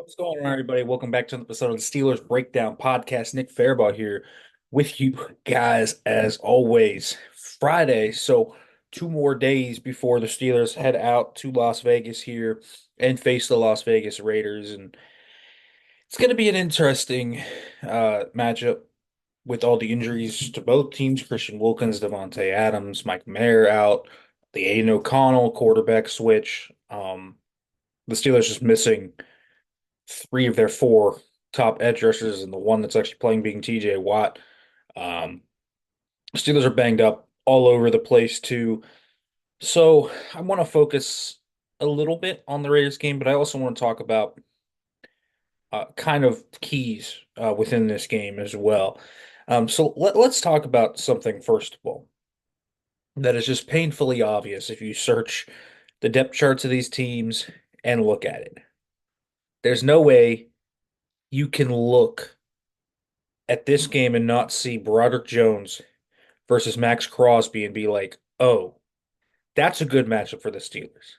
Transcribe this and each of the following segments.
What's going on, everybody? Welcome back to an episode of the Steelers Breakdown Podcast. Nick Faribault here with you guys, as always. Friday, so 2 more days before the Steelers head out to Las Vegas here and face the Las Vegas Raiders. And it's going to be an interesting matchup with all the injuries to both teams. Christian Wilkins, Devontae Adams, Mike Mayer out, the Aiden O'Connell quarterback switch. The Steelers just missing three of their four top edge rushers, and the one that's actually playing being TJ Watt. Um, Steelers are banged up all over the place too. So I want to focus a little bit on the Raiders game, but I also want to talk about kind of keys within this game as well. So let's talk about something first of all that is just painfully obvious if you search the depth charts of these teams and look at it. There's no way you can look at this game and not see Broderick Jones versus Maxx Crosby and be like, oh, that's a good matchup for the Steelers.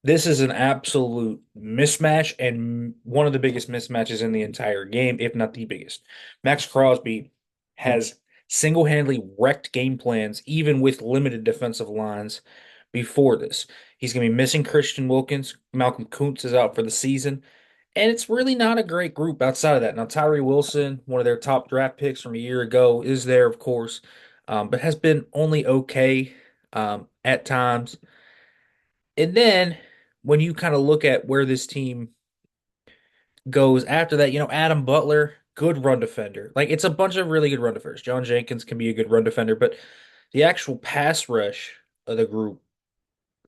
This is an absolute mismatch and one of the biggest mismatches in the entire game, if not the biggest. Maxx Crosby has single-handedly wrecked game plans, even with limited defensive lines before this. He's going to be missing Christian Wilkins. Malcolm Kuntz is out for the season. And it's really not a great group outside of that. Now, Tyree Wilson, one of their top draft picks from a year ago, is there, of course, but has been only okay at times. And then when you kind of look at where this team goes after that, Adam Butler, good run defender. Like, it's a bunch of really good run defenders. John Jenkins can be a good run defender, but the actual pass rush of the group,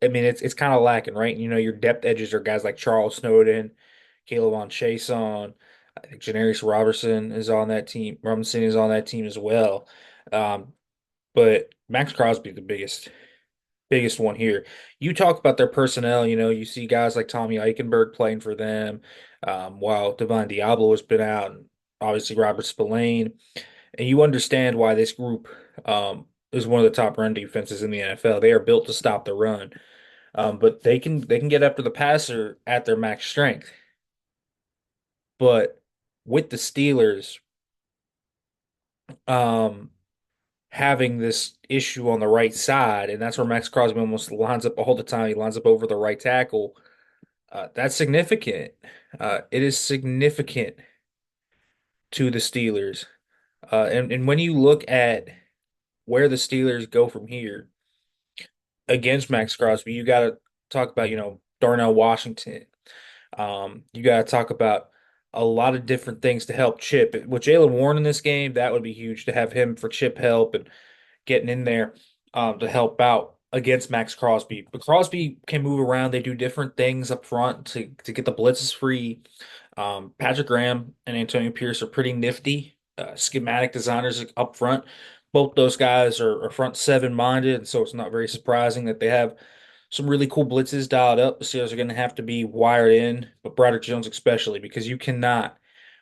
I mean, it's kind of lacking, right? Your depth edges are guys like Charles Snowden, Caleb on Chason. I think Janarius Robinson is on that team as well. Um, but Maxx Crosby, the biggest one here. You talk about their personnel, you see guys like Tommy Eichenberg playing for them, while Divine Diablo has been out, and obviously Robert Spillane. And you understand why this group is one of the top run defenses in the NFL. They are built to stop the run. But they can get after the passer at their max strength. But with the Steelers um, having this issue on the right side, and that's where Maxx Crosby almost lines up all the time. He lines up over the right tackle. That's significant. It is significant to the Steelers. And when you look at where the Steelers go from here against Maxx Crosby, you got to talk about, Darnell Washington. You got to talk about a lot of different things to help Chip. With Jalen Warren in this game, that would be huge to have him for Chip help and getting in there to help out against Maxx Crosby. But Crosby can move around. They do different things up front to get the blitzes free. Patrick Graham and Antonio Pierce are pretty nifty schematic designers up front. Both those guys are front seven minded, and so it's not very surprising that they have some really cool blitzes dialed up. The Steelers are going to have to be wired in, but Broderick Jones especially, because you cannot,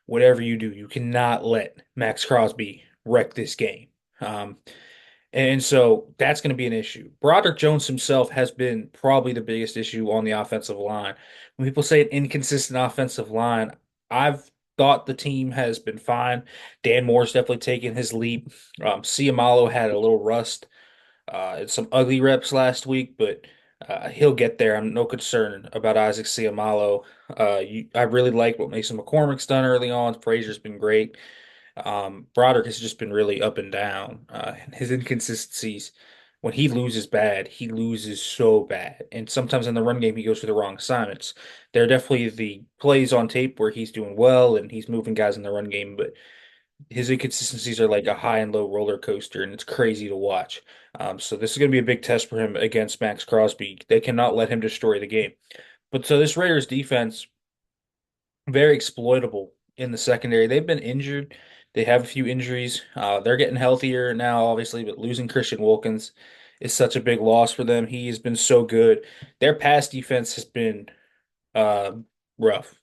whatever you do, you cannot let Maxx Crosby wreck this game. Um, and so that's going to be an issue. Broderick Jones himself has been probably the biggest issue on the offensive line. When people say an inconsistent offensive line, I've thought the team has been fine. Dan Moore's definitely taken his leap. Ciamalo had a little rust and some ugly reps last week, but he'll get there. I'm no concern about Isaac Ciamalo. I really like what Mason McCormick's done early on. Frazier's been great. Broderick has just been really up and down. His inconsistencies, when he loses bad, he loses so bad. And sometimes in the run game, he goes for the wrong assignments. There are definitely the plays on tape where he's doing well and he's moving guys in the run game, but his inconsistencies are like a high and low roller coaster, and it's crazy to watch. So this is going to be a big test for him against Maxx Crosby. They cannot let him destroy the game. But so this Raiders defense, very exploitable in the secondary. They've been injured. They have a few injuries. They're getting healthier now, obviously, but losing Christian Wilkins is such a big loss for them. He has been so good. Their pass defense has been uh, rough.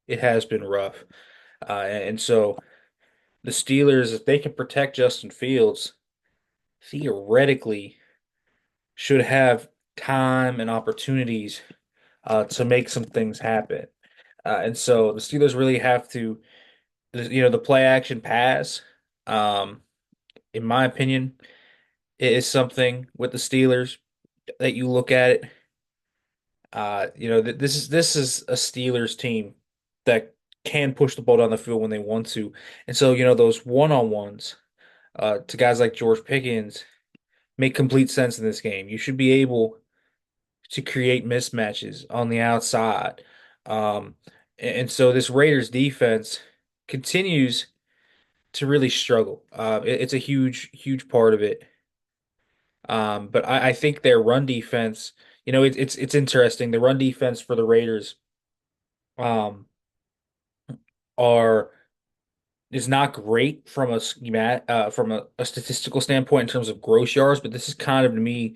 It has been rough. And so the Steelers, if they can protect Justin Fields, theoretically should have time and opportunities to make some things happen. And so the Steelers really have to, the play action pass, um, in my opinion, it is something with the Steelers that you look at it. This is a Steelers team that can push the ball down the field when they want to. And so, those one-on-ones to guys like George Pickens make complete sense in this game. You should be able to create mismatches on the outside. Um, and so this Raiders defense continues to really struggle. It's a huge, huge part of it. But I think their run defense, it's interesting. The run defense for the Raiders um, are is not great from a statistical standpoint in terms of gross yards, but this is kind of to me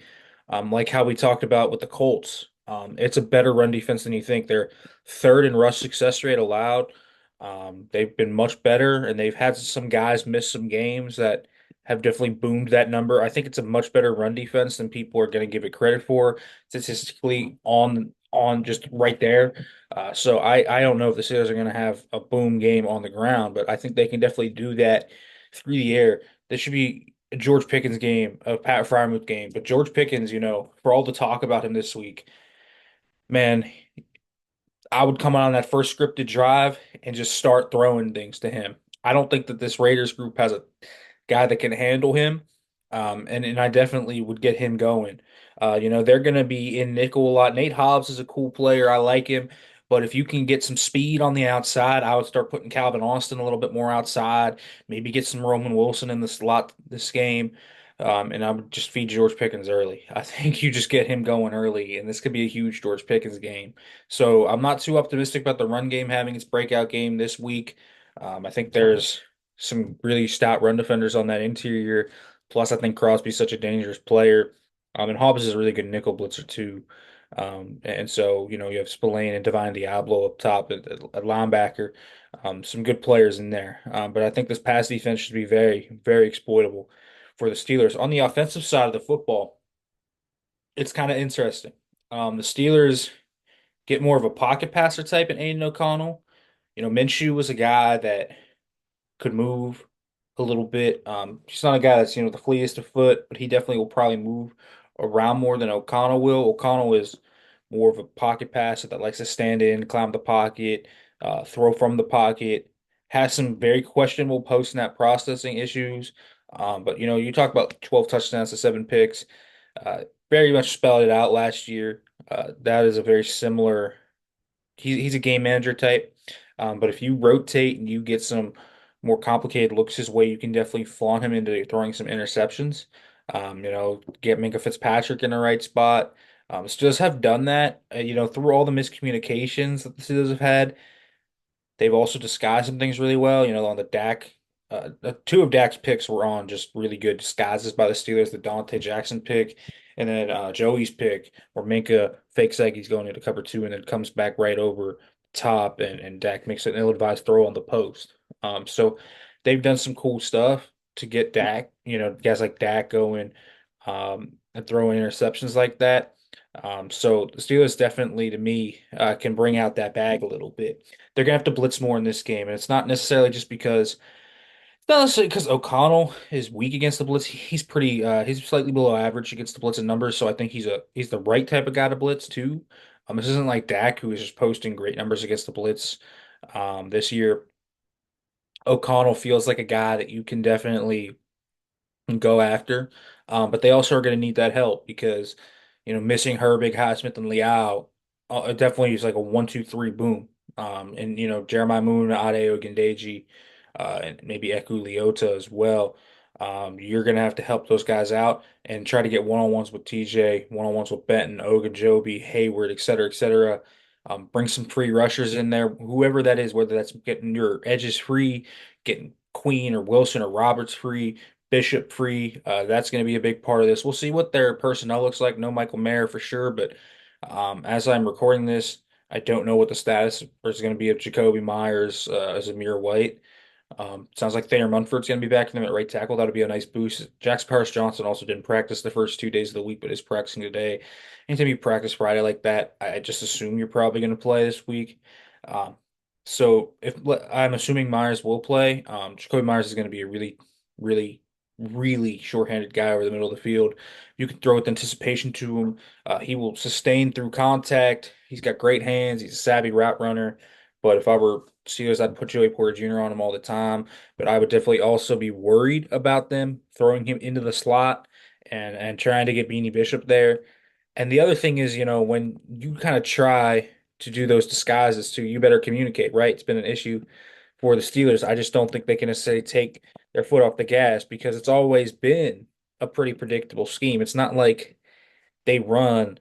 like how we talked about with the Colts. It's a better run defense than you think. They're third in rush success rate allowed. They've been much better, and they've had some guys miss some games that have definitely boomed that number. I think it's a much better run defense than people are going to give it credit for statistically on just right there. So I don't know if the Steelers are going to have a boom game on the ground, but I think they can definitely do that through the air. This should be a George Pickens game, a Pat Freiermuth game. But George Pickens, for all the talk about him this week, man, I would come on that first scripted drive and just start throwing things to him. I don't think that this Raiders group has a guy that can handle him. And I definitely would get him going. They're going to be in nickel a lot. Nate Hobbs is a cool player. I like him. But if you can get some speed on the outside, I would start putting Calvin Austin a little bit more outside. Maybe get some Roman Wilson in the slot this game. And I would just feed George Pickens early. I think you just get him going early, and this could be a huge George Pickens game. So I'm not too optimistic about the run game having its breakout game this week. I think there's some really stout run defenders on that interior. Plus, I think Crosby's such a dangerous player. And Hobbs is a really good nickel blitzer too. And so, you have Spillane and Divine Diablo up top at linebacker. Some good players in there. But I think this pass defense should be very, very exploitable for the Steelers. On the offensive side of the football, it's kind of interesting. The Steelers get more of a pocket passer type in Aiden O'Connell. Minshew was a guy that could move a little bit. He's not a guy that's, the fleetest of foot, but he definitely will probably move around more than O'Connell will. O'Connell is more of a pocket passer that likes to stand in, climb the pocket, throw from the pocket, has some very questionable post-snap processing issues. But, you talk about 12 touchdowns to 7 picks. Uh, Very much spelled it out last year. That is a very similar. He's a game manager type. But if you rotate and you get some more complicated looks his way, you can definitely flaunt him into throwing some interceptions. Get Minka Fitzpatrick in the right spot. Steelers have done that, through all the miscommunications that the Steelers have had. They've also disguised some things really well. On the Dak, two of Dak's picks were on just really good disguises by the Steelers. The Dante Jackson pick, and then Joey's pick, where Minka fakes like he's going into cover two, and then comes back right over the top, and Dak makes an ill-advised throw on the post. So they've done some cool stuff to get Dak, guys like Dak going, and throwing interceptions like that. So the Steelers definitely, to me, can bring out that bag a little bit. They're gonna have to blitz more in this game, and it's not necessarily just because it's not necessarily because O'Connell is weak against the blitz. He's slightly below average against the blitz in numbers, so I think he's the right type of guy to blitz too. This isn't like Dak, who is just posting great numbers against the blitz this year. O'Connell feels like a guy that you can definitely go after. But they also are going to need that help because, missing Herbig, Highsmith, and Liao it definitely is like a 1, 2, 3 boom. And Jeremiah Moon, Ade Ogundeji, and maybe Eku Leota as well. You're going to have to help those guys out and try to get one-on-ones with TJ, one-on-ones with Benton, Ogunjobi, Hayward, et cetera, et cetera. Bring some free rushers in there, whoever that is, whether that's getting your edges free, getting Queen or Wilson or Roberts free, Bishop free. That's going to be a big part of this. We'll see what their personnel looks like. No Michael Mayer for sure, but as I'm recording this, I don't know what the status is going to be of Jacoby Myers as Amir White. Sounds like Thayer Munford's going to be back in them at right tackle. That'll be a nice boost. Jax Paris Johnson also didn't practice the first 2 days of the week, but is practicing today. Anytime you practice Friday like that, I just assume you're probably going to play this week. So if I'm assuming Myers will play, Jacoby Myers is going to be a really, really short-handed guy over the middle of the field. You can throw with anticipation to him. He will sustain through contact. He's got great hands. He's a savvy route runner. But if I were Steelers, I'd put Joey Porter Jr. on him all the time. But I would definitely also be worried about them throwing him into the slot and trying to get Beanie Bishop there. And the other thing is, when you kind of try to do those disguises too, you better communicate, right? It's been an issue for the Steelers. I just don't think they can necessarily take their foot off the gas because it's always been a pretty predictable scheme. It's not like they run,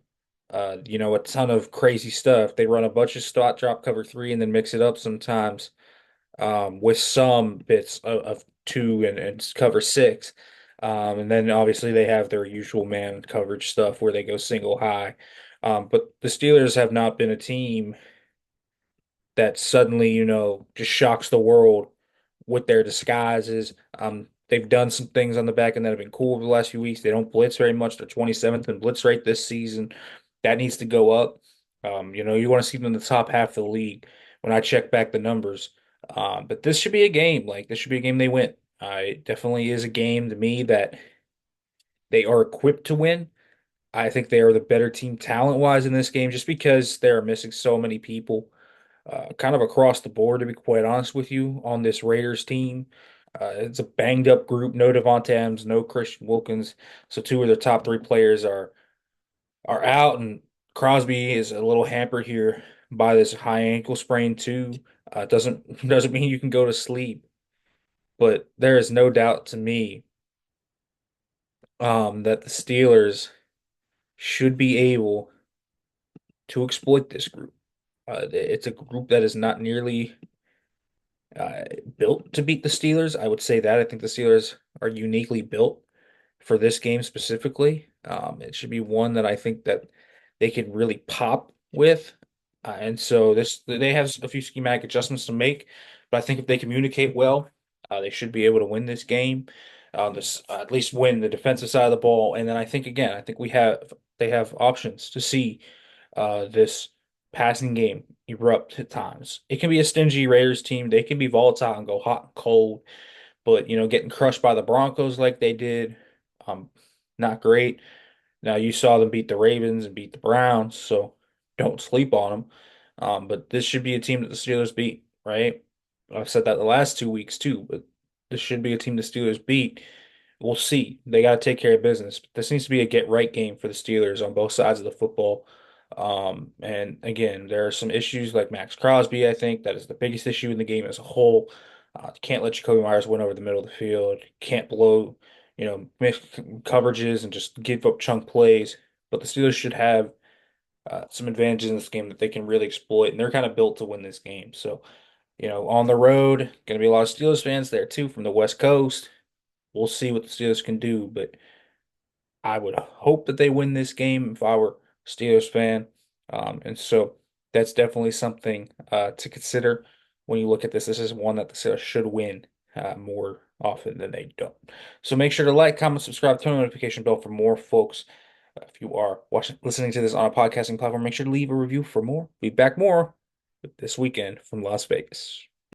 a ton of crazy stuff. They run a bunch of slot drop cover three and then mix it up sometimes with some bits of two and cover six. And then obviously they have their usual man coverage stuff where they go single high. But the Steelers have not been a team that suddenly, just shocks the world with their disguises. They've done some things on the back end that have been cool over the last few weeks. They don't blitz very much. They're 27th in blitz rate this season. That needs to go up. You want to see them in the top half of the league when I check back the numbers. But this should be a game. Like this should be a game they win. It definitely is a game to me that they are equipped to win. I think they are the better team talent-wise in this game just because they are missing so many people kind of across the board, to be quite honest with you, on this Raiders team. It's a banged up group. No Devontae Adams, no Christian Wilkins. So two of their top three players are out, and Crosby is a little hampered here by this high ankle sprain too. Doesn't mean you can go to sleep, but there is no doubt to me that the Steelers should be able to exploit this group. It's a group that is not nearly uh, built to beat the Steelers. I would say that. I think the Steelers are uniquely built for this game specifically. It should be one that I think that they could really pop with. And so this they have a few schematic adjustments to make, but I think if they communicate well, they should be able to win this game. This at least win the defensive side of the ball. And then I think they have options to see this passing game erupt at times. It can be a stingy Raiders team. They can be volatile and go hot and cold, but getting crushed by the Broncos like they did, um, not great. Now you saw them beat the Ravens and beat the Browns, so don't sleep on them. But this should be a team that the Steelers beat, right? I've said that the last 2 weeks too, but this should be a team the Steelers beat. We'll see. They got to take care of business. But this needs to be a get right game for the Steelers on both sides of the football. And again, there are some issues like Maxx Crosby, I think, that is the biggest issue in the game as a whole. Can't let Jacoby Myers win over the middle of the field. Can't blow, miss coverages and just give up chunk plays. But the Steelers should have some advantages in this game that they can really exploit, and they're kind of built to win this game. So, on the road, going to be a lot of Steelers fans there too from the West Coast. We'll see what the Steelers can do, but I would hope that they win this game if I were a Steelers fan. And so that's definitely something to consider when you look at this. This is one that the Steelers should win more often than they don't. So make sure to like, comment, subscribe, turn on the notification bell for more folks. If you are listening to this on a podcasting platform, make sure to leave a review for more. Be back more this weekend from Las Vegas.